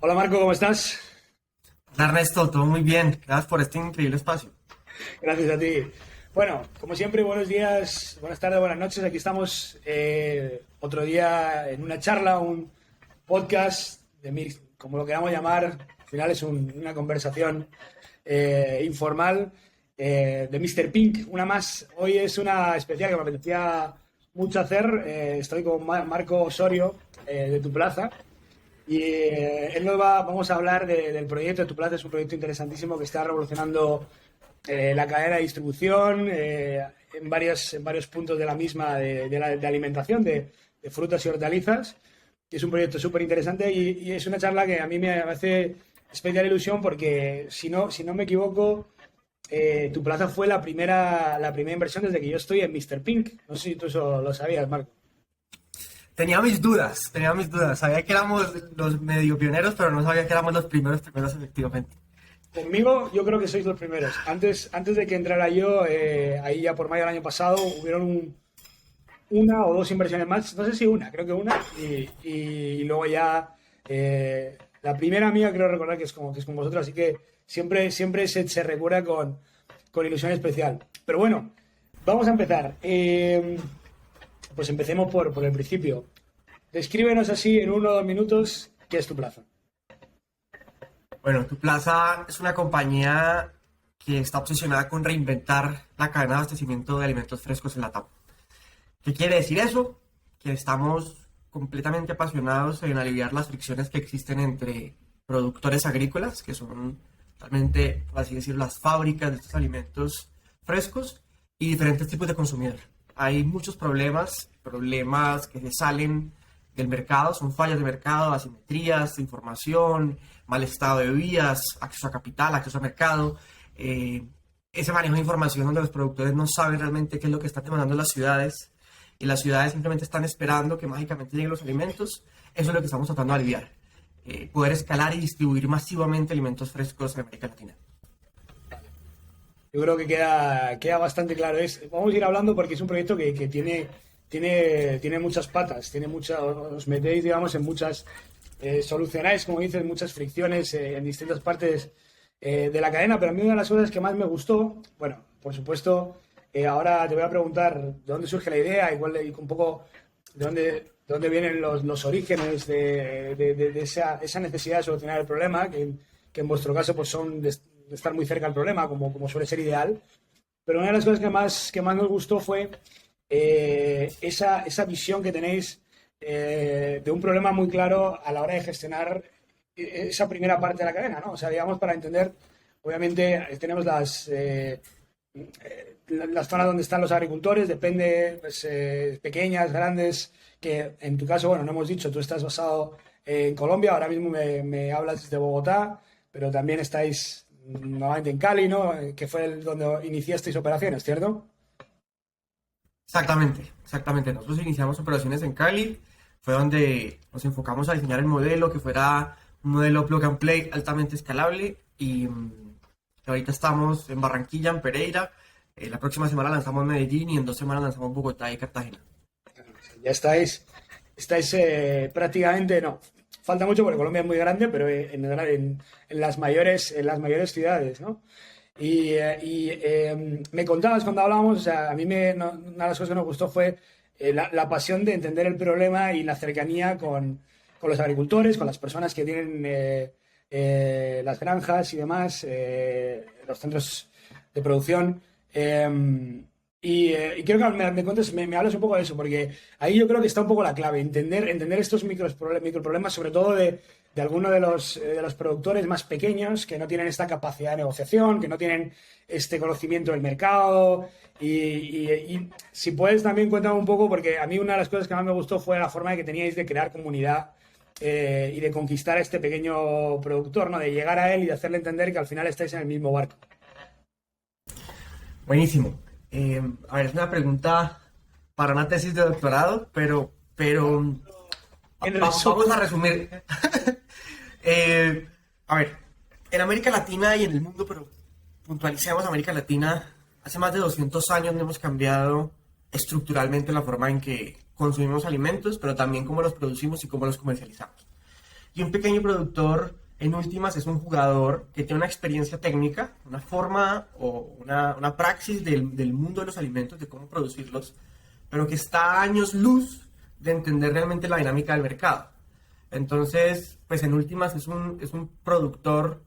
Hola Marco, ¿cómo estás? Hola Ernesto, todo muy bien. Gracias por este increíble espacio. Gracias a ti. Bueno, como siempre, buenos días, buenas tardes, buenas noches. Aquí estamos otro día en una charla, un podcast, como lo queramos llamar. Al final es una conversación informal de Mr. Pink. Una más. Hoy es una especial que me apetecía mucho hacer. Estoy con Marco Osorio de Tu Plaza. Y vamos a hablar del proyecto de Tu Plaza. Es un proyecto interesantísimo que está revolucionando la cadena de distribución en varios puntos de la misma de alimentación de frutas y hortalizas. Y es un proyecto súper interesante y es una charla que a mí me hace especial ilusión porque, si no me equivoco, Tu Plaza fue la primera inversión desde que yo estoy en Mr. Pink. No sé si tú eso lo sabías, Marco. Tenía mis dudas. Sabía que éramos los medio pioneros, pero no sabía que éramos los primeros efectivamente. Conmigo, yo creo que sois los primeros. Antes de que entrara yo, ahí ya por mayo del año pasado, hubieron una o dos inversiones más, no sé si una, creo que una, y luego ya la primera mía creo recordar que es con vosotros, así que siempre se recuerda con ilusión especial. Pero bueno, vamos a empezar. Pues empecemos por el principio. Descríbenos así en 1 o 2 minutos qué es Tu Plaza. Bueno, Tu Plaza es una compañía que está obsesionada con reinventar la cadena de abastecimiento de alimentos frescos en la tapa. ¿Qué quiere decir eso? Que estamos completamente apasionados en aliviar las fricciones que existen entre productores agrícolas, que son realmente, por así decirlo, las fábricas de estos alimentos frescos, y diferentes tipos de consumidor. Hay muchos problemas que se salen del mercado, son fallas de mercado, asimetrías de información, mal estado de vías, acceso a capital, acceso a mercado, eh, ese manejo de información donde los productores no saben realmente qué es lo que están demandando las ciudades y las ciudades simplemente están esperando que mágicamente lleguen los alimentos. Eso es lo que estamos tratando de aliviar. Poder escalar y distribuir masivamente alimentos frescos en América Latina. Yo creo que queda bastante claro. Vamos a ir hablando porque es un proyecto que tiene muchas patas, os metéis, digamos, en muchas, solucionáis, como dices, muchas fricciones en distintas partes de la cadena, pero a mí una de las cosas que más me gustó, bueno, por supuesto, ahora te voy a preguntar de dónde surge la idea y un poco de dónde vienen los orígenes de esa necesidad de solucionar el problema, que en vuestro caso pues son de estar muy cerca del problema, como suele ser ideal. Pero una de las cosas que más nos gustó fue esa visión que tenéis de un problema muy claro a la hora de gestionar esa primera parte de la cadena, ¿no? O sea, digamos, para entender, obviamente tenemos las zonas donde están los agricultores, depende, pues, pequeñas, grandes, que en tu caso, bueno, no hemos dicho, tú estás basado en Colombia, ahora mismo me hablas de Bogotá, pero también estáis nuevamente en Cali, ¿no? Que fue donde iniciasteis operaciones, ¿cierto? Exactamente. Nosotros iniciamos operaciones en Cali, fue donde nos enfocamos a diseñar el modelo, que fuera un modelo plug and play altamente escalable y ahorita estamos en Barranquilla, en Pereira. La próxima semana lanzamos Medellín y en 2 semanas lanzamos Bogotá y Cartagena. Ya estáis prácticamente, no, falta mucho porque Colombia es muy grande, pero en las mayores ciudades, ¿no? Me contabas cuando hablábamos, o sea, a mí una de las cosas que nos gustó fue la pasión de entender el problema y la cercanía con los agricultores, con las personas que tienen las granjas y demás, los centros de producción. Y quiero que me cuentes, me hables un poco de eso, porque ahí yo creo que está un poco la clave, entender estos microproblemas, sobre todo de algunos de los productores más pequeños que no tienen esta capacidad de negociación, que no tienen este conocimiento del mercado. Y si puedes también cuéntame un poco, porque a mí una de las cosas que más me gustó fue la forma que teníais de crear comunidad y de conquistar a este pequeño productor, ¿no? De llegar a él y de hacerle entender que al final estáis en el mismo barco. Buenísimo. A ver, es una pregunta para una tesis de doctorado, pero En vamos a resumen, resumir. Eh, a ver, en América Latina y en el mundo, pero puntualicemos América Latina, hace más de 200 años hemos cambiado estructuralmente la forma en que consumimos alimentos, pero también cómo los producimos y cómo los comercializamos. Y un pequeño productor, en últimas, es un jugador que tiene una experiencia técnica, una forma o una praxis del mundo de los alimentos, de cómo producirlos, pero que está a años luz de entender realmente la dinámica del mercado. Entonces, pues en últimas es un productor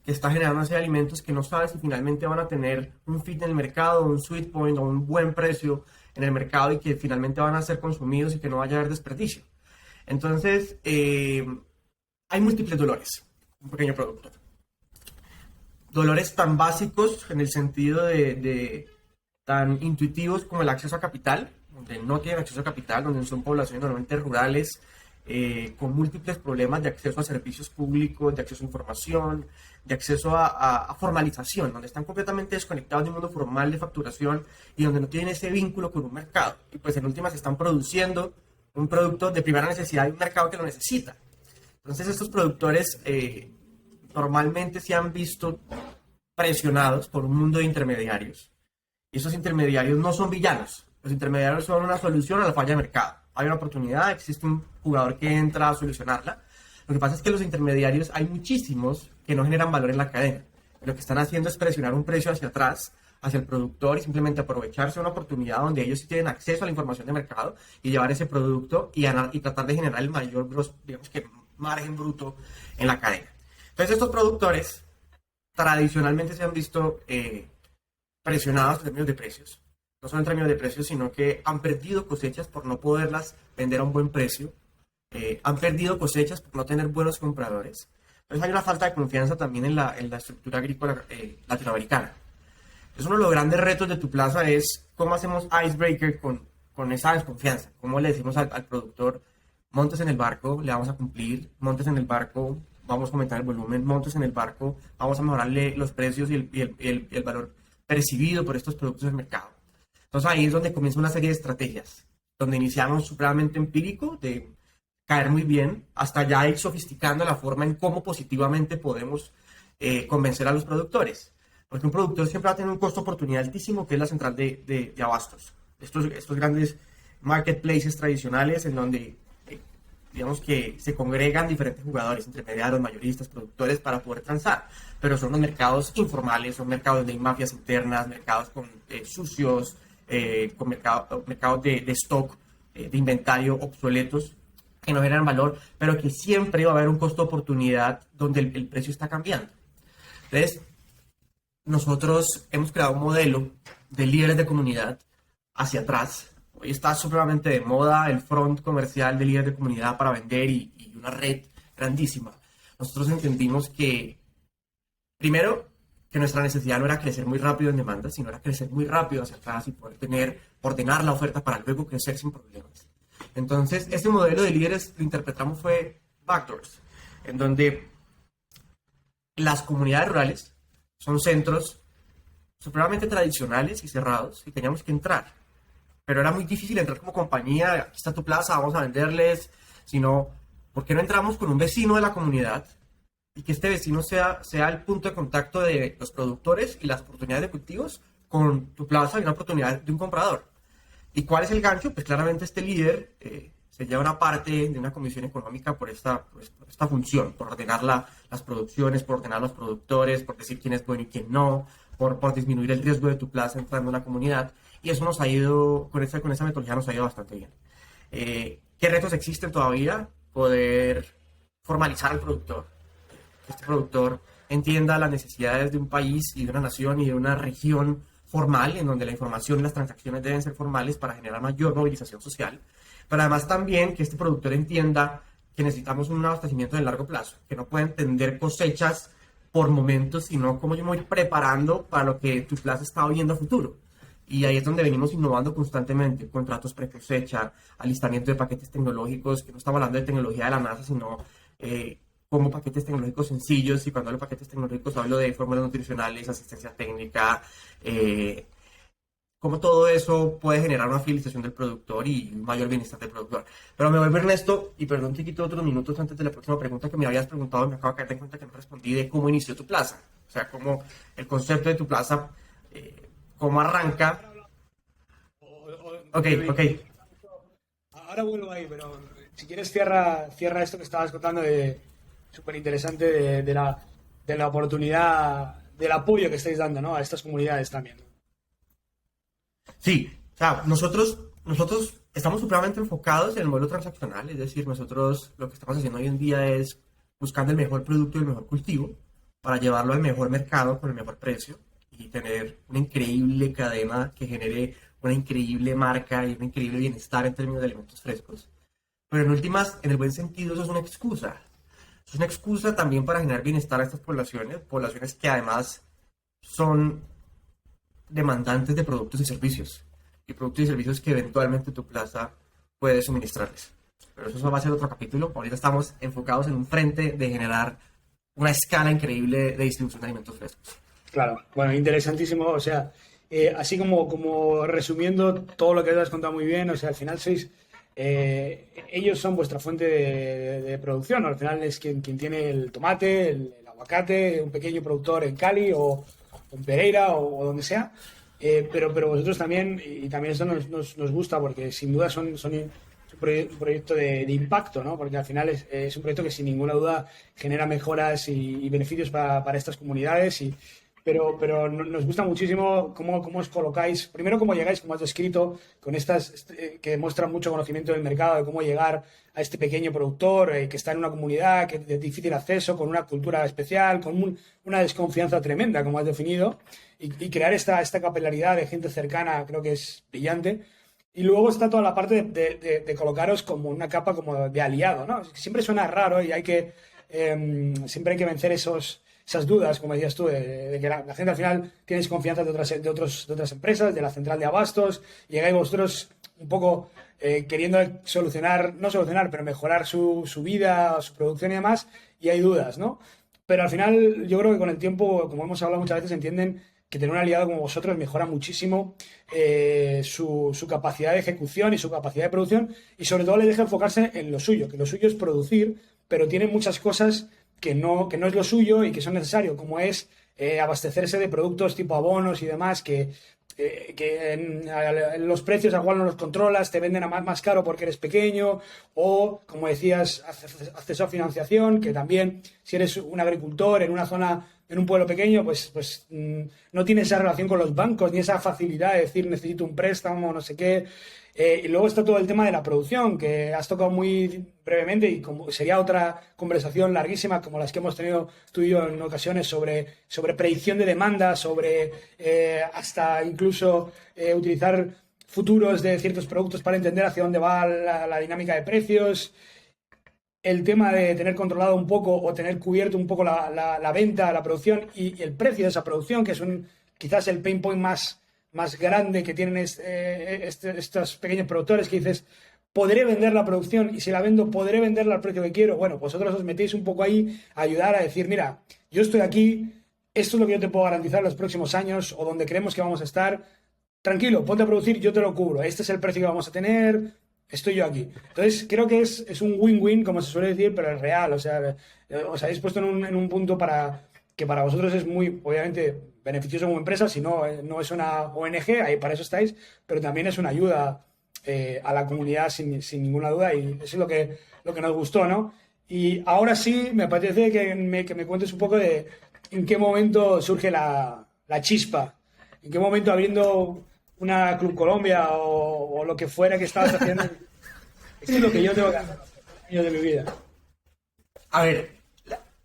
que está generando una serie de alimentos que no sabe si finalmente van a tener un fit en el mercado, un sweet point o un buen precio en el mercado y que finalmente van a ser consumidos y que no vaya a haber desperdicio. Entonces, hay múltiples dolores, un pequeño productor. Dolores tan básicos en el sentido de tan intuitivos como el acceso a capital, donde no tienen acceso a capital, donde son poblaciones normalmente rurales, con múltiples problemas de acceso a servicios públicos, de acceso a información, de acceso a formalización, donde están completamente desconectados del mundo formal de facturación y donde no tienen ese vínculo con un mercado. Y pues en últimas están produciendo un producto de primera necesidad de un mercado que lo necesita. Entonces estos productores normalmente se han visto presionados por un mundo de intermediarios. Y esos intermediarios no son villanos. Los intermediarios son una solución a la falla de mercado. Hay una oportunidad, existe un jugador que entra a solucionarla. Lo que pasa es que los intermediarios hay muchísimos que no generan valor en la cadena. Lo que están haciendo es presionar un precio hacia atrás, hacia el productor y simplemente aprovecharse de una oportunidad donde ellos sí tienen acceso a la información de mercado y llevar ese producto y tratar de generar el mayor, digamos que, margen bruto en la cadena. Entonces estos productores tradicionalmente se han visto presionados en términos de precios. No solo en términos de precios, sino que han perdido cosechas por no poderlas vender a un buen precio. Han perdido cosechas por no tener buenos compradores. Entonces hay una falta de confianza también en la estructura agrícola latinoamericana. Es uno de los grandes retos de tu plaza es cómo hacemos icebreaker con esa desconfianza. Cómo le decimos al productor, montes en el barco, le vamos a cumplir, montes en el barco, vamos a aumentar el volumen, montes en el barco, vamos a mejorarle los precios y el valor percibido por estos productos del mercado. Entonces ahí es donde comienza una serie de estrategias, donde iniciamos supremamente empírico, de caer muy bien, hasta ya ir sofisticando la forma en cómo positivamente podemos convencer a los productores. Porque un productor siempre va a tener un costo de oportunidad altísimo, que es la central de abastos. Estos grandes marketplaces tradicionales en donde, digamos que se congregan diferentes jugadores, intermediarios, mayoristas, productores, para poder transar. Pero son los mercados informales, son mercados donde hay mafias internas, mercados con sucios, con mercados de stock, de inventario obsoletos, que no generan valor, pero que siempre va a haber un costo de oportunidad donde el precio está cambiando. Entonces, nosotros hemos creado un modelo de líderes de comunidad hacia atrás. Hoy está supremamente de moda el front comercial de líderes de comunidad para vender y una red grandísima. Nosotros entendimos que, primero, que nuestra necesidad no era crecer muy rápido en demanda, sino era crecer muy rápido hacia atrás y poder ordenar la oferta para luego crecer sin problemas. Entonces, este modelo de líderes lo interpretamos fue backdoors, en donde las comunidades rurales son centros supremamente tradicionales y cerrados y teníamos que entrar. Pero era muy difícil entrar como compañía, aquí está tu plaza, vamos a venderles, sino, ¿por qué no entramos con un vecino de la comunidad y que este vecino sea el punto de contacto de los productores y las oportunidades de cultivos con tu plaza y una oportunidad de un comprador? ¿Y cuál es el gancho? Pues claramente este líder se lleva una parte de una comisión económica por esta función, por ordenar las producciones, por ordenar los productores, por decir quién es bueno y quién no, por disminuir el riesgo de tu plaza entrando en una comunidad. Y eso nos ha ido, con esa metodología nos ha ido bastante bien. ¿Qué retos existen todavía? Poder formalizar al productor, que este productor entienda las necesidades de un país y de una nación y de una región formal, en donde la información y las transacciones deben ser formales para generar mayor movilización social, pero además también que este productor entienda que necesitamos un abastecimiento de largo plazo, que no puede entender cosechas por momentos, sino cómo yo me voy preparando para lo que tu plaza está viendo a futuro. Y ahí es donde venimos innovando constantemente, contratos pre-cosecha, alistamiento de paquetes tecnológicos, que no estamos hablando de tecnología de la NASA, sino como paquetes tecnológicos sencillos, y cuando hablo de paquetes tecnológicos hablo de fórmulas nutricionales, asistencia técnica, cómo todo eso puede generar una fidelización del productor y un mayor bienestar del productor. Pero me vuelvo Ernesto, y perdón te quito otros minutos antes de la próxima pregunta que me habías preguntado, me acabo de caer en cuenta que no respondí de cómo inició tu plaza, o sea, cómo el concepto de tu plaza, cómo arranca. Ok. Ahora vuelvo ahí, pero si quieres cierra esto que estabas contando de súper interesante de la oportunidad, del apoyo que estáis dando, ¿no? A estas comunidades también. Sí, o sea, nosotros estamos supremamente enfocados en el modelo transaccional, es decir, nosotros lo que estamos haciendo hoy en día es buscando el mejor producto y el mejor cultivo para llevarlo al mejor mercado con el mejor precio y tener una increíble cadena que genere una increíble marca y un increíble bienestar en términos de alimentos frescos. Pero en últimas, en el buen sentido, eso es una excusa. Es una excusa también para generar bienestar a estas poblaciones que además son demandantes de productos y servicios, y productos y servicios que eventualmente tu plaza puede suministrarles. Pero eso va a ser otro capítulo. Ahorita estamos enfocados en un frente de generar una escala increíble de distribución de alimentos frescos. Claro, bueno, interesantísimo. O sea, así como resumiendo todo lo que has contado muy bien, o sea, al final ellos son vuestra fuente de producción, ¿no? Al final es quien tiene el tomate, el aguacate, un pequeño productor en Cali o en Pereira o donde sea. Pero vosotros también, y también eso nos gusta porque sin duda son un proyecto de impacto, ¿no? Porque al final es un proyecto que sin ninguna duda genera mejoras y beneficios para estas comunidades. Pero nos gusta muchísimo cómo os colocáis, primero cómo llegáis, como has descrito, con estas que demuestran mucho conocimiento del mercado, de cómo llegar a este pequeño productor que está en una comunidad que de difícil acceso, con una cultura especial, con una desconfianza tremenda, como has definido, y crear esta capilaridad de gente cercana, creo que es brillante. Y luego está toda la parte de colocaros como una capa como de aliado, ¿no? Siempre suena raro y siempre hay que vencer esas dudas, como decías tú, de que la gente al final tienes confianza de otras empresas, de la central de abastos, y llegáis vosotros un poco queriendo no solucionar, pero mejorar su vida, su producción y demás, y hay dudas, ¿no? Pero al final yo creo que con el tiempo, como hemos hablado muchas veces, entienden que tener un aliado como vosotros mejora muchísimo su capacidad de ejecución y su capacidad de producción, y sobre todo les deja enfocarse en lo suyo, que lo suyo es producir, pero tiene muchas cosas que no es lo suyo y que son necesarios, como es abastecerse de productos tipo abonos y demás, que en los precios al cual no los controlas, te venden a más caro porque eres pequeño, o, como decías, acceso a financiación, que también, si eres un agricultor en una zona, en un pueblo pequeño, pues no tienes esa relación con los bancos, ni esa facilidad de decir necesito un préstamo, no sé qué. Y luego está todo el tema de la producción, que has tocado muy brevemente y como sería otra conversación larguísima como las que hemos tenido tú y yo en ocasiones sobre predicción de demanda, sobre hasta incluso utilizar futuros de ciertos productos para entender hacia dónde va la dinámica de precios. El tema de tener controlado un poco o tener cubierto un poco la venta, la producción y el precio de esa producción, que es quizás el pain point más grande que tienen estos pequeños productores, que dices, podré vender la producción y si la vendo, podré venderla al precio que quiero. Bueno, vosotros os metéis un poco ahí a ayudar a decir, mira, yo estoy aquí, esto es lo que yo te puedo garantizar en los próximos años o donde creemos que vamos a estar. Tranquilo, ponte a producir, yo te lo cubro. Este es el precio que vamos a tener, estoy yo aquí. Entonces, creo que es un win-win, como se suele decir, pero es real. O sea, os habéis puesto en un punto que para vosotros es muy, obviamente, beneficioso como empresa, si no, no es una ONG, ahí para eso estáis, pero también es una ayuda a la comunidad sin ninguna duda y eso es lo que nos gustó, ¿no? Y ahora sí, me apetece que me cuentes un poco de en qué momento surge la chispa, en qué momento abriendo una Club Colombia o lo que fuera que estabas haciendo. Esto es lo que yo tengo que hacer años de mi vida. A ver,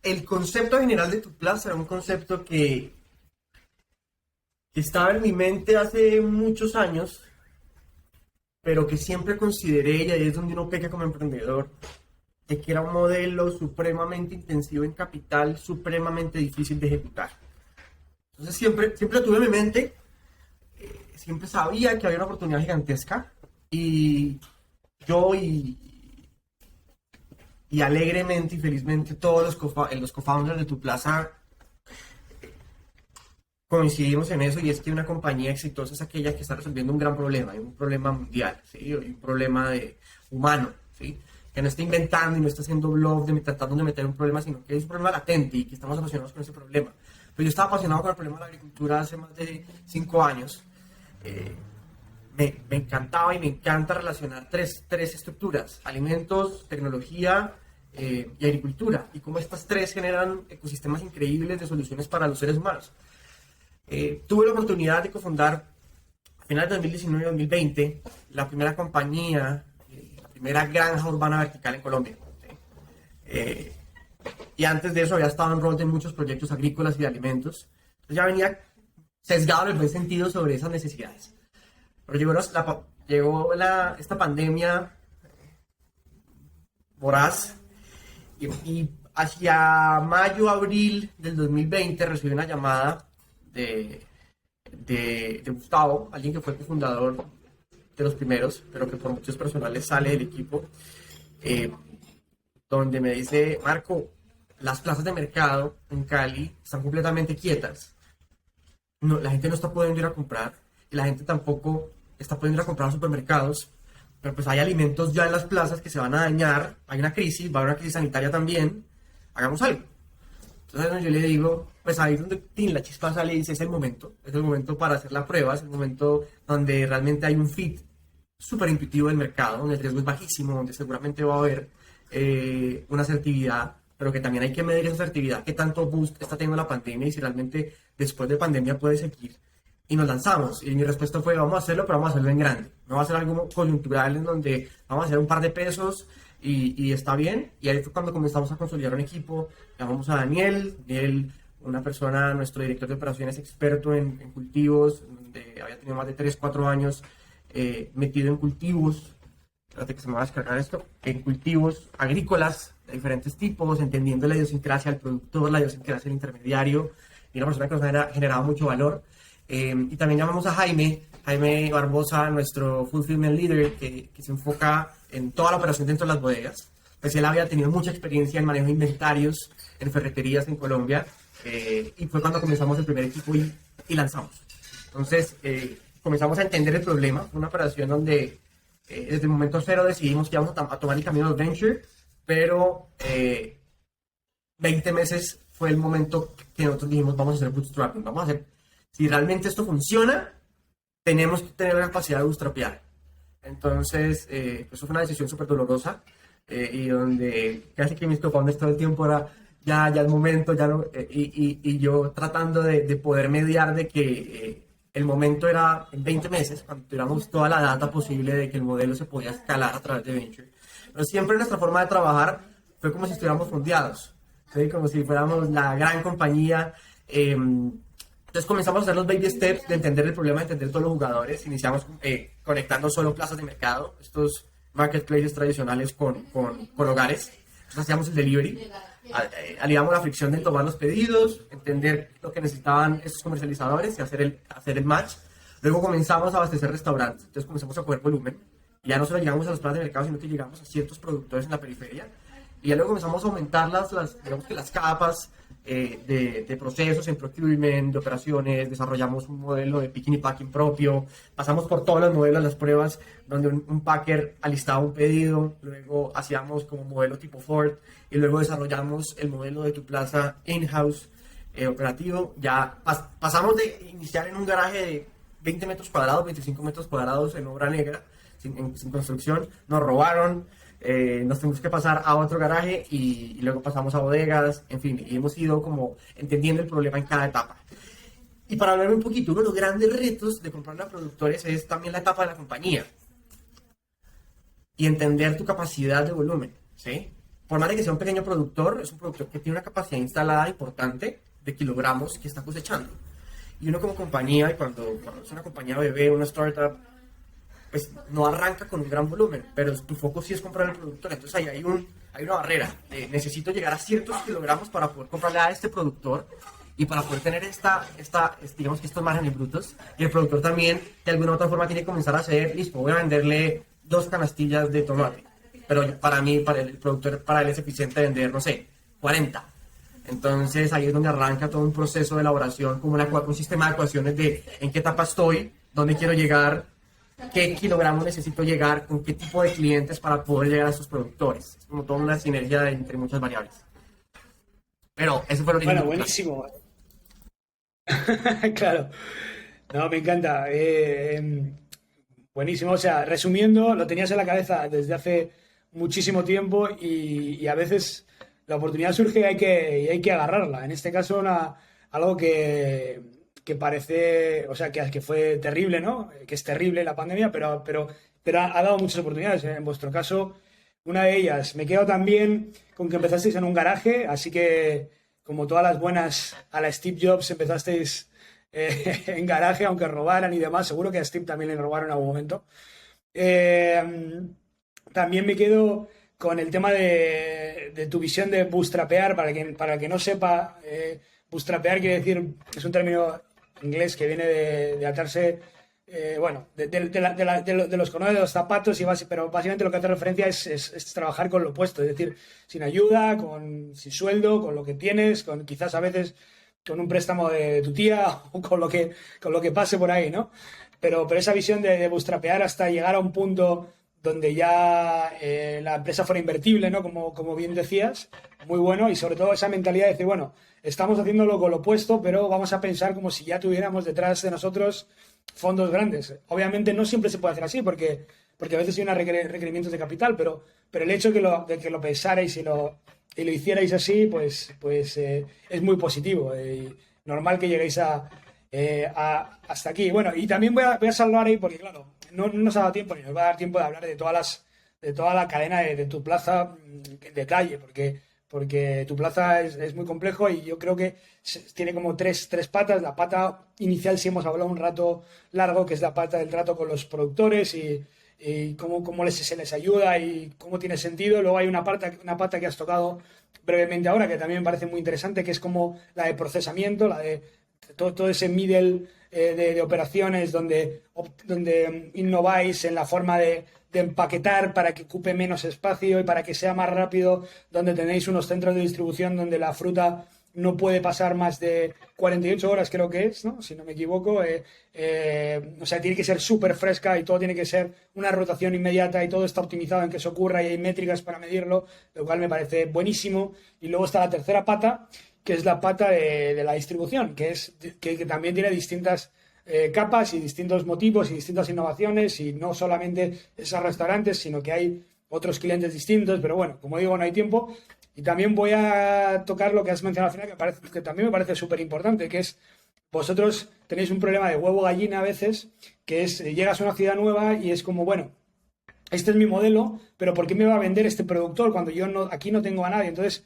el concepto general de tu plaza era un concepto que estaba en mi mente hace muchos años, pero que siempre consideré, y ahí es donde uno peca como emprendedor, de que era un modelo supremamente intensivo en capital, supremamente difícil de ejecutar. Entonces siempre lo tuve en mi mente, siempre sabía que había una oportunidad gigantesca, y yo y alegremente y felizmente todos los co-founders de tu plaza coincidimos en eso, y es que una compañía exitosa es aquella que está resolviendo un gran problema, un problema mundial, ¿sí? Un problema humano, ¿sí? Que no está inventando y no está haciendo blogs tratando de meter un problema, sino que es un problema latente y que estamos relacionados con ese problema. Pero yo estaba apasionado con el problema de la agricultura hace más de 5 años. Me encantaba y me encanta relacionar tres estructuras: alimentos, tecnología y agricultura, y cómo estas tres generan ecosistemas increíbles de soluciones para los seres humanos. Tuve la oportunidad de cofundar a finales de 2019 y 2020 la primera compañía, la primera granja urbana vertical en Colombia. ¿Sí? Y antes de eso había estado en rol de muchos proyectos agrícolas y de alimentos. Entonces ya venía sesgado en el buen sentido sobre esas necesidades. Pero llegó esta pandemia voraz y hacia mayo, abril del 2020 recibí una llamada de Gustavo, alguien que fue cofundador de los primeros, pero que por muchos personales sale del equipo, donde me dice: Marco, las plazas de mercado en Cali están completamente quietas. No, la gente no está pudiendo ir a comprar y la gente tampoco está pudiendo ir a comprar a supermercados, pero pues hay alimentos ya en las plazas que se van a dañar, hay una crisis, va a haber una crisis sanitaria también, hagamos algo. Entonces yo le digo, pues ahí es donde la chispa sale y dice: es el momento para hacer la prueba, es el momento donde realmente hay un fit súper intuitivo del mercado, donde el riesgo es bajísimo, donde seguramente va a haber una asertividad, pero que también hay que medir esa asertividad, qué tanto boost está teniendo la pandemia y si realmente después de pandemia puede seguir. Y nos lanzamos, y mi respuesta fue: vamos a hacerlo, pero vamos a hacerlo en grande. No va a ser algo coyuntural en donde vamos a hacer un par de pesos y está bien. Y ahí fue cuando comenzamos a consolidar un equipo. Llamamos a Daniel, una persona, nuestro director de operaciones, experto en cultivos, donde había tenido más de 3, 4 años metido en cultivos. Espérate que se me va a descargar esto. En cultivos agrícolas de diferentes tipos, entendiendo la idiosincrasia del productor, la idiosincrasia del intermediario, y una persona que nos ha generado mucho valor. Y también llamamos a Jaime Barbosa, nuestro Fulfillment Leader, que se enfoca en toda la operación dentro de las bodegas. Pues él había tenido mucha experiencia en manejo de inventarios en ferreterías en Colombia, y fue cuando comenzamos el primer equipo y lanzamos. Entonces comenzamos a entender el problema. Fue una operación donde desde el momento cero decidimos que íbamos a tomar el camino del venture, pero 20 meses fue el momento que nosotros dijimos: vamos a hacer bootstrapping, vamos a hacer, si realmente esto funciona, tenemos que tener la capacidad de bootstrapear. Entonces, eso fue una decisión súper dolorosa, y donde casi que mis co-founders todo el tiempo era: ya es momento, ya no, y yo tratando de poder mediar de que el momento era en 20 meses, cuando tuviéramos toda la data posible de que el modelo se podía escalar a través de Venture. Pero siempre nuestra forma de trabajar fue como si estuviéramos fondeados, ¿sí? Como si fuéramos la gran compañía. Entonces comenzamos a hacer los baby steps de entender el problema, de entender todos los jugadores. Iniciamos conectando solo plazas de mercado, estos marketplaces tradicionales con hogares. Entonces hacíamos el delivery, aliamos la fricción de tomar los pedidos, entender lo que necesitaban esos comercializadores y hacer el match. Luego comenzamos a abastecer restaurantes, entonces comenzamos a coger volumen. Y ya no solo llegamos a las plazas de mercado, sino que llegamos a ciertos productores en la periferia. Y ya luego comenzamos a aumentar las capas de procesos en procurement, de operaciones. Desarrollamos un modelo de picking y packing propio. Pasamos por todos los modelos, las pruebas, donde un packer alistaba un pedido. Luego hacíamos como modelo tipo Ford. Y luego desarrollamos el modelo de tu plaza in-house operativo. Ya pasamos de iniciar en un garaje de 20 metros cuadrados, 25 metros cuadrados en obra negra, sin construcción. Nos robaron. Nos tuvimos que pasar a otro garaje y luego pasamos a bodegas, en fin, y hemos ido como entendiendo el problema en cada etapa. Y para hablar un poquito, uno de los grandes retos de comprar a productores es también la etapa de la compañía y entender tu capacidad de volumen, ¿sí? Por más de que sea un pequeño productor, es un productor que tiene una capacidad instalada importante de kilogramos que está cosechando. Y uno como compañía, y cuando es una compañía bebé, una startup, pues no arranca con un gran volumen, pero tu foco sí es comprar el productor. Entonces ahí hay una barrera. Necesito llegar a ciertos kilogramos para poder comprarle a este productor y para poder tener digamos que estos márgenes brutos. Y el productor también, de alguna u otra forma, tiene que comenzar a hacer: listo, voy a venderle 2 canastillas de tomate. Pero para el productor, para él es eficiente vender, no sé, 40. Entonces ahí es donde arranca todo un proceso de elaboración, como un sistema de ecuaciones de en qué etapa estoy, dónde quiero llegar, qué kilogramos necesito llegar, con qué tipo de clientes para poder llegar a esos productores. Es como toda una sinergia entre muchas variables. Pero eso fue lo que... Bueno, buenísimo. Claro. No, me encanta. Buenísimo. O sea, resumiendo, lo tenías en la cabeza desde hace muchísimo tiempo y a veces la oportunidad surge y hay que agarrarla. En este caso, algo que parece, o sea, que fue terrible, ¿no? Que es terrible la pandemia, pero ha dado muchas oportunidades. En vuestro caso, una de ellas, me quedo también con que empezasteis en un garaje, así que como todas las buenas a la Steve Jobs empezasteis en garaje, aunque robaran y demás, seguro que a Steve también le robaron en algún momento. Eh, También me quedo con el tema de tu visión de bootstrapear, para el que no sepa, bootstrapear quiere decir, es un término inglés que viene de atarse, bueno, de los cordones de los zapatos, pero básicamente lo que hace referencia es trabajar con lo opuesto, es decir, sin ayuda, sin sueldo, con lo que tienes, quizás a veces con un préstamo de tu tía o con lo que pase por ahí, ¿no? Pero esa visión de bootstrapear hasta llegar a un punto donde ya la empresa fuera invertible, ¿no? Como bien decías, muy bueno, y sobre todo esa mentalidad de decir, bueno, estamos haciéndolo con lo opuesto, pero vamos a pensar como si ya tuviéramos detrás de nosotros fondos grandes. Obviamente no siempre se puede hacer así, porque a veces hay unos requerimientos de capital, pero el hecho de que lo pensarais y lo hicierais así, pues es muy positivo y normal que lleguéis hasta aquí. Bueno, y también voy a salvar ahí, porque claro, no nos ha dado tiempo ni nos va a dar tiempo de hablar de toda la cadena de tu plaza en detalle, porque tu plaza es muy complejo y yo creo que tiene como tres patas. La pata inicial sí hemos hablado un rato largo, que es la pata del trato con los productores y cómo se les ayuda y cómo tiene sentido. Luego hay una pata que has tocado brevemente ahora, que también me parece muy interesante, que es como la de procesamiento, la de todo ese middle de operaciones donde innováis en la forma de empaquetar para que ocupe menos espacio y para que sea más rápido, donde tenéis unos centros de distribución donde la fruta no puede pasar más de 48 horas, creo que es, ¿no? Si no me equivoco. O sea, tiene que ser súper fresca y todo tiene que ser una rotación inmediata y todo está optimizado en que eso ocurra y hay métricas para medirlo, lo cual me parece buenísimo. Y luego está la tercera pata, que es la pata de la distribución, que también tiene distintas capas y distintos motivos y distintas innovaciones, y no solamente esos restaurantes, sino que hay otros clientes distintos, pero bueno, como digo, no hay tiempo. Y también voy a tocar lo que has mencionado al final, que también me parece súper importante, que es, vosotros tenéis un problema de huevo-gallina a veces, que es, llegas a una ciudad nueva y es como, bueno, este es mi modelo, pero ¿por qué me va a vender este productor cuando aquí no tengo a nadie? Entonces,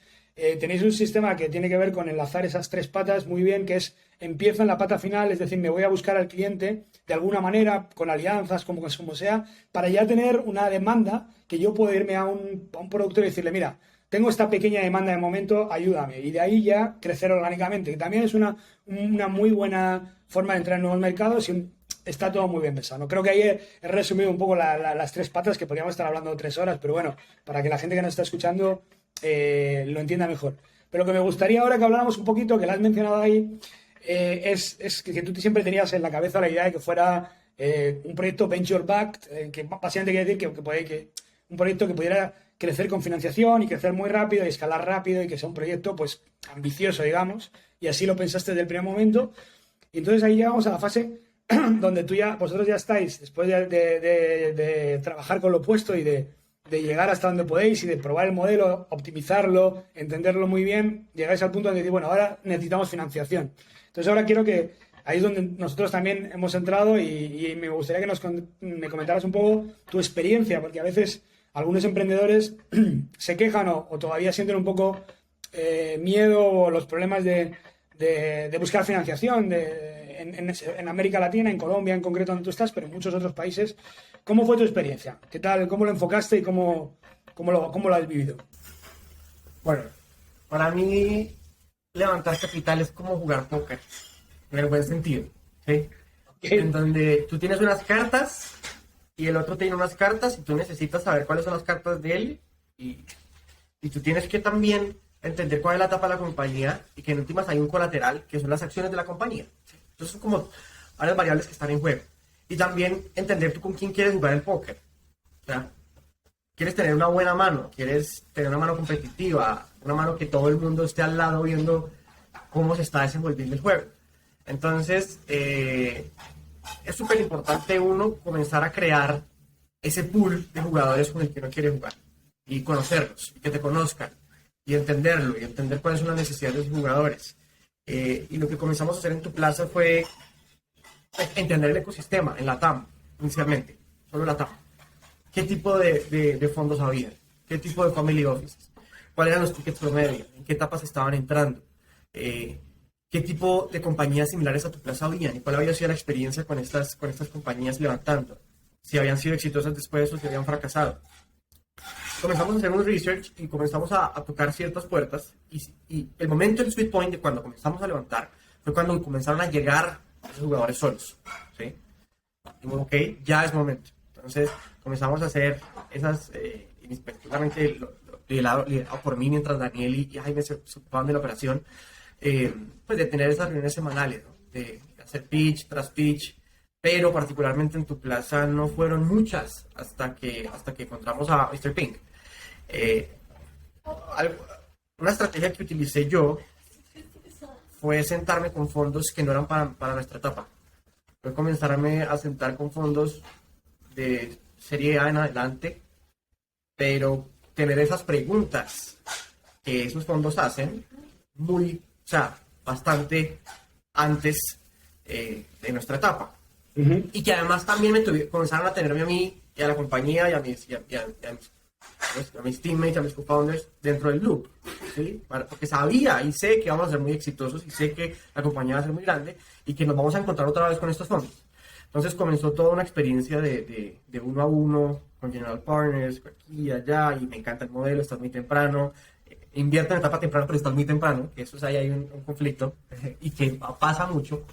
tenéis un sistema que tiene que ver con enlazar esas tres patas muy bien, que es, empiezo en la pata final, es decir, me voy a buscar al cliente de alguna manera, con alianzas, como sea, para ya tener una demanda que yo puedo irme a un productor y decirle, mira, tengo esta pequeña demanda de momento, ayúdame. Y de ahí ya crecer orgánicamente, que también es una muy buena forma de entrar en nuevos mercados y está todo muy bien pensado. Creo que ahí he resumido un poco las tres patas, que podríamos estar hablando 3 horas, pero bueno, para que la gente que nos está escuchando lo entienda mejor. Pero lo que me gustaría ahora que habláramos un poquito, que lo has mencionado ahí, es que tú siempre tenías en la cabeza la idea de que fuera un proyecto venture-backed, que básicamente quiere decir que un proyecto que pudiera crecer con financiación y crecer muy rápido y escalar rápido y que sea un proyecto pues ambicioso, digamos, y así lo pensaste desde el primer momento. Y entonces ahí llegamos a la fase donde vosotros ya estáis, después de trabajar con lo opuesto y de llegar hasta donde podéis y de probar el modelo, optimizarlo, entenderlo muy bien, llegáis al punto de decir, bueno, ahora necesitamos financiación. Entonces ahora quiero que, ahí es donde nosotros también hemos entrado y me gustaría que me comentaras un poco tu experiencia, porque a veces algunos emprendedores se quejan o todavía sienten un poco miedo o los problemas de buscar financiación en América Latina, en Colombia en concreto donde tú estás, pero en muchos otros países. ¿Cómo fue tu experiencia? ¿Qué tal? ¿Cómo lo enfocaste y cómo lo has vivido? Bueno, para mí levantar capital es como jugar póker, en el buen sentido, ¿sí? Okay. En donde tú tienes unas cartas y el otro tiene unas cartas y tú necesitas saber cuáles son las cartas de él y tú tienes que también entender cuál es la etapa de la compañía y que en últimas hay un colateral que son las acciones de la compañía. Entonces son como varias variables que están en juego. Y también entender tú con quién quieres jugar el póker. O sea, quieres tener una buena mano, quieres tener una mano competitiva, una mano que todo el mundo esté al lado viendo cómo se está desenvolviendo el juego. Entonces, es súper importante uno comenzar a crear ese pool de jugadores con el que uno quiere jugar. y conocerlos, y que te conozcan, y entenderlo, y entender cuáles son las necesidades de los jugadores. Y lo que comenzamos a hacer en Tu Plaza fue entender el ecosistema en la TAM, inicialmente, solo la TAM. ¿Qué tipo de fondos había? ¿Qué tipo de family offices? ¿Cuáles eran los tickets promedio? ¿En qué etapas estaban entrando? ¿Qué tipo de compañías similares a Tu Plaza habían? ¿Y cuál había sido la experiencia con estas compañías levantando? Si habían sido exitosas después o si habían fracasado. Comenzamos a hacer un research y comenzamos a tocar ciertas puertas. Y el momento del sweet point de cuando comenzamos a levantar fue cuando comenzaron a llegar esos jugadores solos. ¿Sí? Dijimos, ok, ya es momento. Entonces comenzamos a hacer esas, inspectivamente liderado por mí, mientras Daniel y Jaime se ocupaban de la operación, pues de tener esas reuniones semanales, ¿no? De hacer pitch tras pitch, pero particularmente en Tu Plaza no fueron muchas hasta que encontramos a Mr. Pink. Una estrategia que utilicé yo fue sentarme con fondos que no eran para nuestra etapa. Fue comenzarme a sentar con fondos de Serie A en adelante, pero tener esas preguntas que esos fondos hacen bastante antes de nuestra etapa. Uh-huh. Y que además también comenzaron a tenerme a mí y a la compañía y a mis teammates, a mis co-founders dentro del loop, ¿sí? Porque sabía y sé que vamos a ser muy exitosos y sé que la compañía va a ser muy grande y que nos vamos a encontrar otra vez con estos fondos. Entonces comenzó toda una experiencia de uno a uno con General Partners, aquí y allá, y me encanta el modelo, estás muy temprano, invierte en etapa temprana, pero estás muy temprano, que eso es ahí hay un conflicto y que pasa mucho.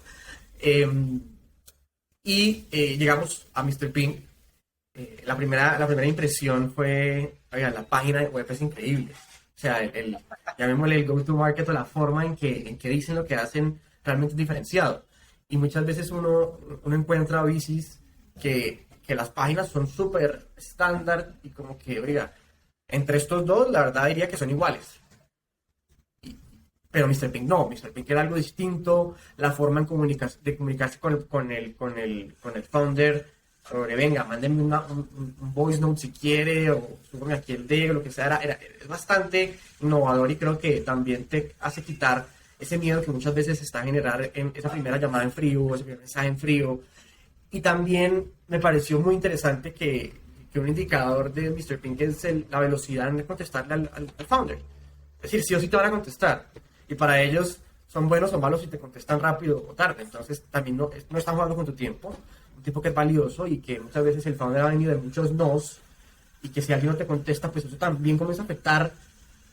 Llegamos a Mr. Pink. La primera impresión fue, oiga, la página web es increíble. O sea, llamémosle el go-to-market o la forma en que dicen lo que hacen realmente es diferenciado. Y muchas veces uno encuentra VCs que las páginas son súper estándar y como que, oiga, entre estos dos, la verdad diría que son iguales. Pero Mr. Pink no, Mr. Pink era algo distinto, la forma de comunicarse con el founder, sobre, venga, mándenme un voice note si quiere, o súbame aquí el dedo, lo que sea, es bastante innovador y creo que también te hace quitar ese miedo que muchas veces está a generar en esa primera llamada en frío, ese primer mensaje en frío. Y también me pareció muy interesante que un indicador de Mr. Pink es la velocidad en contestarle al founder. Es decir, sí o sí te van a contestar. Y para ellos son buenos o malos si te contestan rápido o tarde. Entonces también no están jugando con tu tiempo. Un tiempo que es valioso y que muchas veces el founder ha venido de muchos nos. Y que si alguien no te contesta, pues eso también comienza a afectar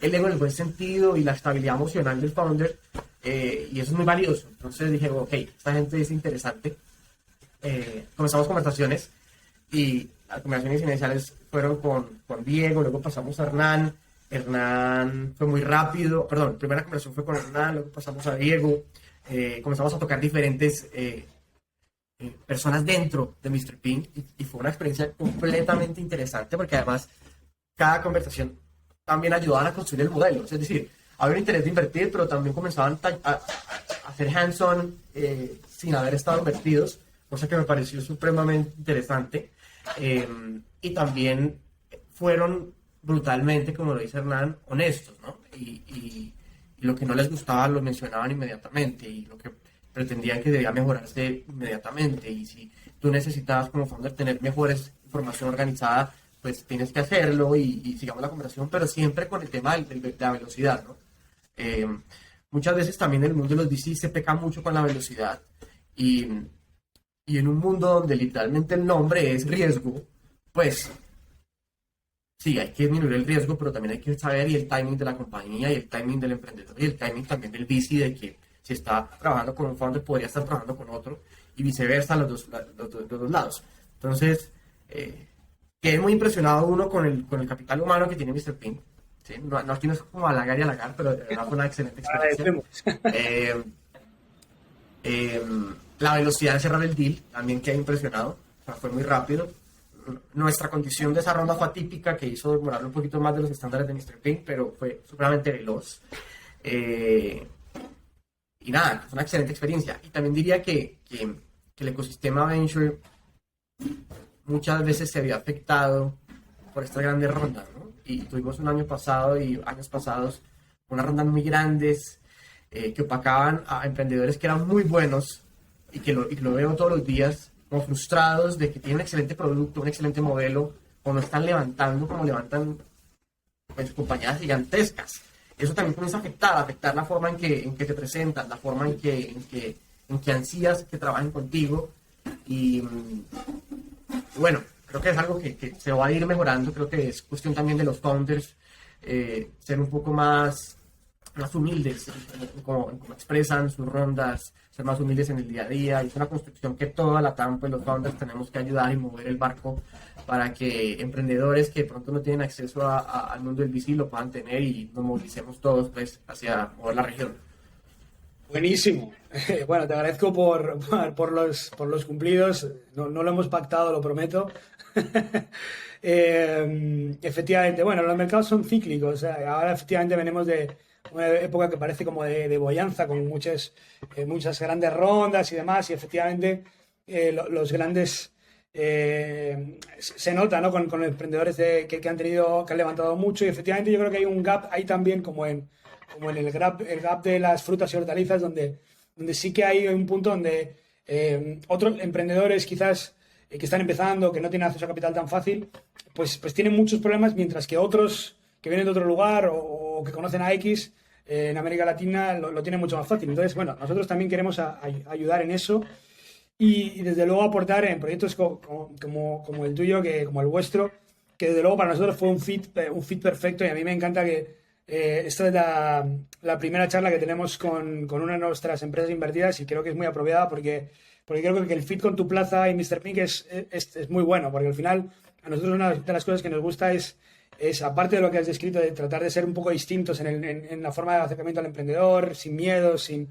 el ego en el buen sentido y la estabilidad emocional del founder. Y eso es muy valioso. Entonces dije, ok, esta gente es interesante. Comenzamos conversaciones y las conversaciones iniciales fueron con Diego, luego pasamos a Hernán. Hernán fue muy rápido, perdón, la primera conversación fue con Hernán, luego pasamos a Diego, comenzamos a tocar diferentes personas dentro de Mr. Pink y fue una experiencia completamente interesante porque además cada conversación también ayudaba a construir el modelo, es decir, había un interés de invertir, pero también comenzaban a hacer hands-on sin haber estado invertidos, cosa que me pareció supremamente interesante. Y también fueron brutalmente, como lo dice Hernán, honestos, ¿no? Y lo que no les gustaba lo mencionaban inmediatamente y lo que pretendían que debía mejorarse inmediatamente. Y si tú necesitabas como founder tener mejores información organizada, pues tienes que hacerlo y sigamos la conversación, pero siempre con el tema de la velocidad, ¿no? Muchas veces también en el mundo de los VC se peca mucho con la velocidad y en un mundo donde literalmente el nombre es riesgo, pues sí, hay que disminuir el riesgo, pero también hay que saber y el timing de la compañía y el timing del emprendedor y el timing también del VC de que si está trabajando con un founder podría estar trabajando con otro y viceversa los dos lados. Entonces, quedé muy impresionado uno con el capital humano que tiene Mr. Pink. ¿Sí? No, aquí no es como halagar, pero de verdad fue una excelente experiencia. La velocidad de cerrar el deal también quedé impresionado, o sea, fue muy rápido. Nuestra condición de esa ronda fue atípica, que hizo demorar un poquito más de los estándares de Mr. Pink, pero fue supremamente veloz. Y nada, fue una excelente experiencia. Y también diría que el ecosistema venture muchas veces se había afectado por estas grandes rondas, ¿no? y tuvimos un año pasado y años pasados unas rondas muy grandes que opacaban a emprendedores que eran muy buenos y que lo veo todos los días, como frustrados de que tienen un excelente producto, un excelente modelo, o no están levantando como levantan pues, compañías gigantescas. Eso también comienza a afectar la forma en que te presentas, la forma en que ansías que trabajen contigo. Y bueno, creo que es algo que se va a ir mejorando. Creo que es cuestión también de los founders ser un poco más humildes en cómo expresan sus rondas, ser más humildes en el día a día. Y es una construcción que toda la TAM, pues los founders tenemos que ayudar y mover el barco para que emprendedores que de pronto no tienen acceso al mundo del VC lo puedan tener y nos movilicemos todos pues hacia mover la región. Buenísimo. Bueno, te agradezco por los cumplidos. No, no lo hemos pactado, lo prometo. Efectivamente, bueno, los mercados son cíclicos. Ahora efectivamente venimos de una época que parece como de bonanza, con muchas grandes rondas y demás, y efectivamente los grandes se nota, ¿no? Con los emprendedores que han levantado mucho, y efectivamente yo creo que hay un gap ahí también como en el gap de las frutas y hortalizas, donde sí que hay un punto donde otros emprendedores quizás que están empezando, que no tienen acceso a capital tan fácil, pues tienen muchos problemas, mientras que otros que vienen de otro lugar o que conocen a X en América Latina lo tienen mucho más fácil. Entonces, bueno, nosotros también queremos ayudar en eso y desde luego aportar en proyectos como el tuyo, como el vuestro, que desde luego para nosotros fue un fit perfecto, y a mí me encanta que esta es la primera charla que tenemos con una de nuestras empresas invertidas, y creo que es muy apropiada porque creo que el fit con Tu Plaza y Mr. Pink es muy bueno, porque al final a nosotros una de las cosas que nos gusta es aparte de lo que has descrito, de tratar de ser un poco distintos en la forma de acercamiento al emprendedor, sin miedos, sin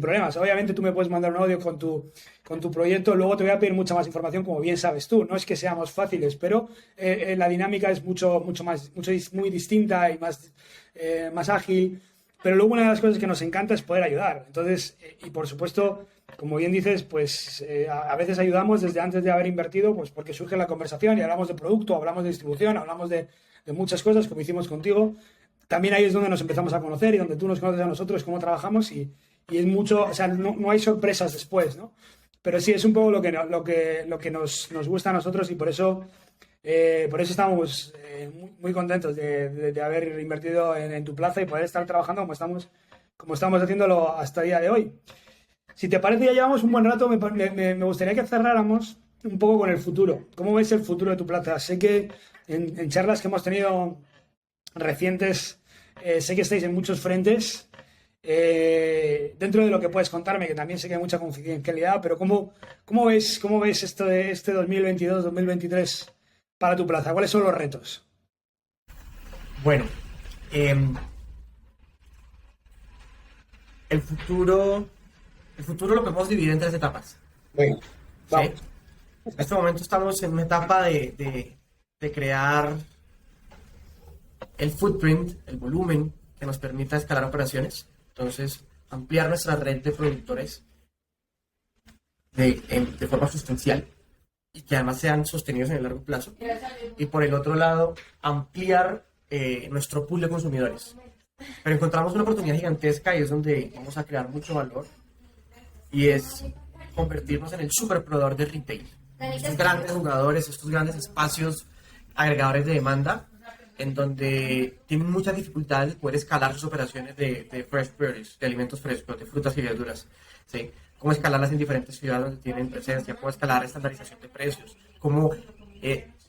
problemas. Obviamente tú me puedes mandar un audio con tu proyecto, luego te voy a pedir mucha más información, como bien sabes tú. No es que seamos fáciles, pero la dinámica es muy distinta y más ágil. Pero luego una de las cosas que nos encanta es poder ayudar. Entonces, y por supuesto, como bien dices, pues a veces ayudamos desde antes de haber invertido, pues porque surge la conversación y hablamos de producto, hablamos de distribución, hablamos de muchas cosas, como hicimos contigo. También ahí es donde nos empezamos a conocer y donde tú nos conoces a nosotros, cómo trabajamos, y es mucho, o sea, no hay sorpresas después, ¿no? Pero sí, es un poco lo que nos gusta a nosotros, y por eso estamos muy contentos de haber invertido en Tu Plaza y poder estar trabajando como estamos haciéndolo hasta el día de hoy. Si te parece, ya llevamos un buen rato. Me gustaría que cerráramos un poco con el futuro. ¿Cómo ves el futuro de Tu Plaza? Sé que en charlas que hemos tenido recientes, sé que estáis en muchos frentes. Dentro de lo que puedes contarme, que también sé que hay mucha confidencialidad, pero ¿cómo ves esto de este 2022-2023 para Tu Plaza? ¿Cuáles son los retos? Bueno, el futuro lo podemos dividir en tres etapas. Venga, vamos. ¿Sí? En este momento estamos en una etapa de crear el footprint, el volumen que nos permita escalar operaciones. Entonces, ampliar nuestra red de productores de forma sustancial y que además sean sostenidos en el largo plazo. Y por el otro lado, ampliar nuestro pool de consumidores. Pero encontramos una oportunidad gigantesca, y es donde vamos a crear mucho valor, y es convertirnos en el superproveedor de retail. Estos grandes jugadores, estos grandes espacios agregadores de demanda, en donde tienen muchas dificultades de poder escalar sus operaciones de fresh produce, de alimentos frescos, de frutas y verduras, ¿sí? Cómo escalarlas en diferentes ciudades donde tienen presencia, cómo escalar la estandarización de precios, cómo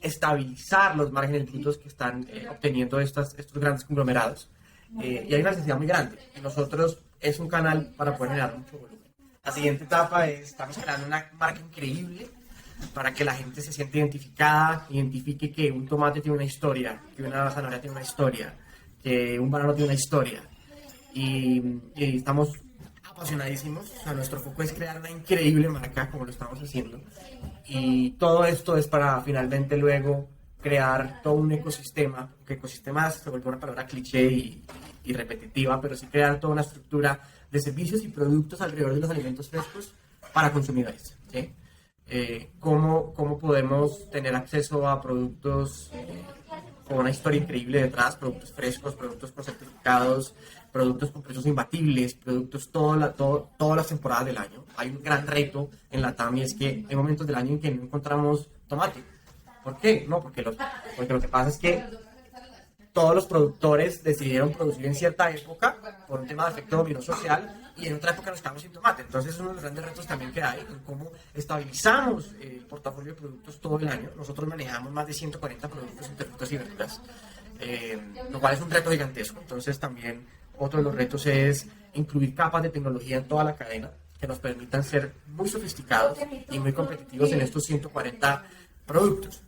estabilizar los márgenes brutos que están obteniendo estos grandes conglomerados. Y hay una necesidad muy grande. Y nosotros es un canal para poder generar mucho volumen. La siguiente etapa es, estamos creando una marca increíble para que la gente se sienta identificada, identifique que un tomate tiene una historia, que una zanahoria tiene una historia, que un banano tiene una historia. Y estamos apasionadísimos. O sea, nuestro foco es crear una increíble marca, como lo estamos haciendo. Y todo esto es para finalmente luego crear todo un ecosistema, que ecosistema se vuelve una palabra cliché y repetitiva, pero sí crear toda una estructura de servicios y productos alrededor de los alimentos frescos para consumidores, ¿sí? ¿Cómo podemos tener acceso a productos con una historia increíble detrás, productos frescos, productos con certificados, productos con precios imbatibles, productos todas las temporadas del año. Hay un gran reto en la TAM y es que hay momentos del año en que no encontramos tomate. ¿Por qué? No, porque lo que pasa es que todos los productores decidieron producir en cierta época por un tema de efecto dominó social y en otra época nos quedamos sin tomate. Entonces es uno de los grandes retos también que hay en cómo estabilizamos el portafolio de productos todo el año. Nosotros manejamos más de 140 productos entre frutas y verduras, lo cual es un reto gigantesco. Entonces también otro de los retos es incluir capas de tecnología en toda la cadena que nos permitan ser muy sofisticados y muy competitivos en estos 140 productos.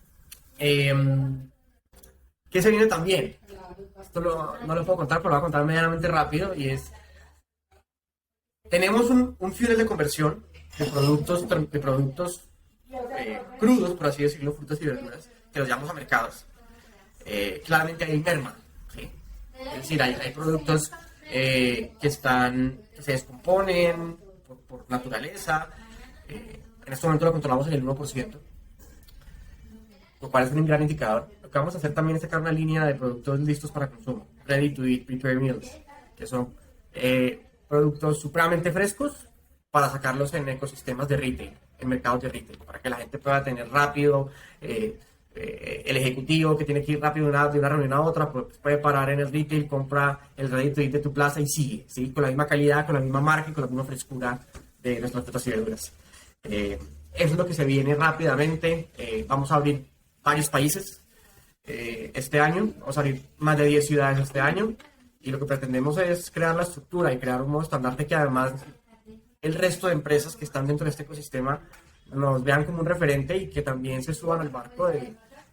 ¿Qué se viene también? Esto no lo puedo contar, pero lo voy a contar medianamente rápido y es... Tenemos un funnel de conversión de productos crudos, por así decirlo, frutas y verduras, que los llevamos a mercados. Claramente hay merma, ¿sí? Es decir, hay productos que se descomponen por naturaleza. En este momento lo controlamos en el 1%, lo cual es un gran indicador. Lo que vamos a hacer también es sacar una línea de productos listos para consumo, ready to eat, prepared meals, que son productos supremamente frescos para sacarlos en ecosistemas de retail, en mercados de retail, para que la gente pueda tener rápido, el ejecutivo que tiene que ir rápido de una reunión a otra, pues puede parar en el retail, compra el ready to eat de tu plaza y sigue, ¿sí? Con la misma calidad, con la misma marca y con la misma frescura de nuestras frutas y verduras. Eso es lo que se viene rápidamente. Vamos a abrir varios países este año, vamos a abrir más de 10 ciudades este año y lo que pretendemos es crear la estructura y crear un modo estandarte que además el resto de empresas que están dentro de este ecosistema nos vean como un referente y que también se suban al barco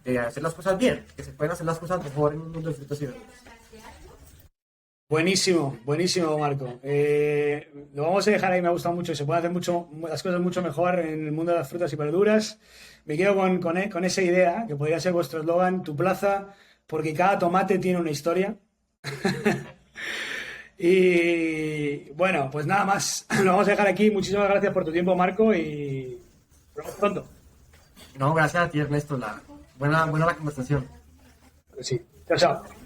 de hacer las cosas bien, que se pueden hacer las cosas mejor en un mundo de frutas y verduras. Buenísimo, buenísimo, Marco. Lo vamos a dejar ahí, me ha gustado mucho. Se pueden hacer las cosas mucho mejor en el mundo de las frutas y verduras. Me quedo con esa idea, que podría ser vuestro eslogan, tu plaza, porque cada tomate tiene una historia. Y bueno, pues nada más. Lo vamos a dejar aquí. Muchísimas gracias por tu tiempo, Marco, y nos vemos pronto. No, gracias a ti, Ernesto. Buena la conversación. Pues sí. Chao, chao.